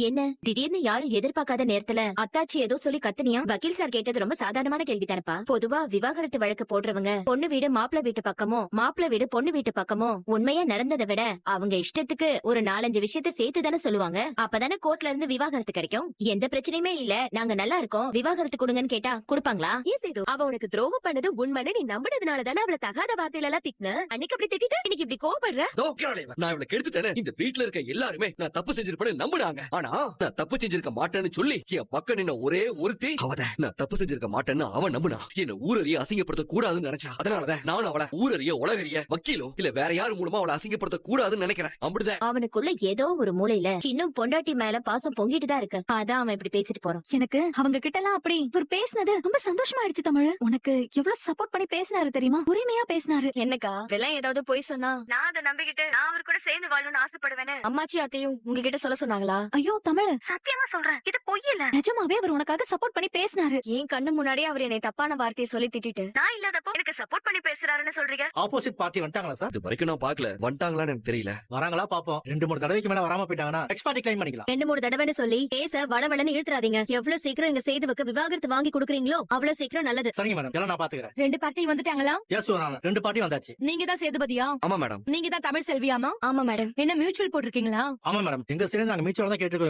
என்ன திடீர்னு யாரும் எதிர்பார்க்காத நேரத்துல அத்தாச்சி ஏதோ சொல்லி கத்துனியா? வக்கீல் சார் கேட்டது ரொம்ப சாதாரணமான கேள்வி தானப்பா. பொதுவா விவாகரத்து வழக்கு போடுறவங்க பொண்ணு வீடு மாப்பிள்ள வீட்டு பக்கமோ மாப்பிள்ள வீடு பொண்ணு வீட்டு பக்கமோ உண்மையா நடந்ததை விட அவங்க இஷ்டத்துக்கு ஒரு 4-5 விஷயத்த சேர்த்து தானே சொல்லுவாங்க. அப்பதானே கோர்ட்ல இருந்து விவாகரத்து கிடைக்கும். எந்த பிரச்சனையுமே இல்ல, நாங்க நல்லா இருக்கோம், விவாகரத்து கொடுங்கன்னு கேட்டா கொடுப்பாங்களா? ஏன் சேது, அவ உனக்கு துரோகம் பண்ணது உண்மைன்னு நீ நம்பினதுனால தானே அவளை தகாத வார்த்தையில எல்லாம் திட்டின. அன்னைக்கு அப்படி திட்டிட்டு இன்னைக்கு இப்படி கோவப்படுற? நான் இவளை கெடுத்துட்டேன். இந்த வீட்டுல இருக்க எல்லாருமே நான் தப்பு செஞ்சிருப்பேன்னு நம்புனாங்க. ஆனா நான் தப்பு செஞ்சிருக்க மாட்டேன்னு சொல்லி என் பக்கம் நின்ன ஒரே ஒருத்தி அவத நான் தப்பு செஞ்சிருக்க மாட்டேன்னு அவன் நம்புனா. என்ன ஊரறிய அசிங்கப்படுத்த கூடாதுன்னு நினைச்சா. அதனாலதான் நான் அவளை ஊரறிய உலகறிய வக்கீலோ இல்ல வேற யாரு மூலமா அவளை அசிங்கப்படுத்த கூடாதுன்னு நினைக்கிறேன். அப்படிதான். அவனுக்குள்ள ஏதோ ஒரு மூலையில இன்னும் பொண்டாட்டி மேல பாசம் பொங்கிட்டு தான் இருக்கு. அதான் அவன் இப்படி பேசிட்டு போறான். எனக்கு அவங்க கிட்ட எல்லாம் அப்படி ஒரு பேசினது ரொம்ப சந்தோஷமா ஆயிடுச்சு. தமிழ் உனக்கு எவ்வளவு சப்போர்ட் பண்ணி பேசினாரு தெரியுமா? உரிமையா பேசினாரு. என்னக்கா இதெல்லாம் ஏதாவது போய் சொன்னா நான் அதை நம்பிக்கிட்டு நான் அவர் கூட சேர்ந்து வாழணும்னு ஆசைப்படுவேன்னு அம்மாச்சி அத்தையும் உங்ககிட்ட சொல்ல சொன்னாங்களா? ஐயோ தமிழ், சத்தியமா சொல்றேன், இது பொய் இல்ல. நிஜமாவே அவர் உனக்காக சப்போர்ட் பண்ணி பேசினாரு. என் கண்ணு முன்னாடியே அவர் என்னை தப்பான வார்த்தையை சொல்லி திட்டிட்டு நான் இல்லாதப்போ எனக்கு சப்போர்ட் பண்ணி பேசுறாருன்னு சொல்றீங்க. ஆப்போசிட் பார்ட்டி வந்துட்டாங்களா சார்? இது வரைக்கும் நான் பாக்கல. வந்துட்டாங்களான்னு எனக்கு தெரியல. வராங்களா பாப்போம். 2-3 தடவைக்கு மேல வராம போயிட்டாங்கன்னா நெக்ஸ்ட் பார்ட்டி கிளைம் பண்ணிக்கலாம். 2-3 தடவைன்னு சொல்லி கேஸ வளவளன்னு இழுத்துறாதீங்க. எவ்வளவு சீக்கிரம் எங்க சேதுவுக்கு விவாகரத்து வாங்கி கொடுக்குறீங்களோ அவ்வளவு சீக்கிரம் நல்லது. சரிங்க மேடம், எல்லாம் நான் பாத்துக்கிறேன். 2 பார்ட்டி வந்துட்டாங்களா? எஸ் நான் 2 பார்ட்டி வந்தாச்சு. நீங்க தான் சேதுபதியா? ஆமா மேடம். நீங்க தான் தமிழ் செல்வியாமா? ஆமா மேடம். என்ன மியூச்சுவல் போட்டிருக்கீங்களா? ஆமா மேடம், எங்க சைடு நாங்க மீச்சோட தான் கேட்டுக்கோ.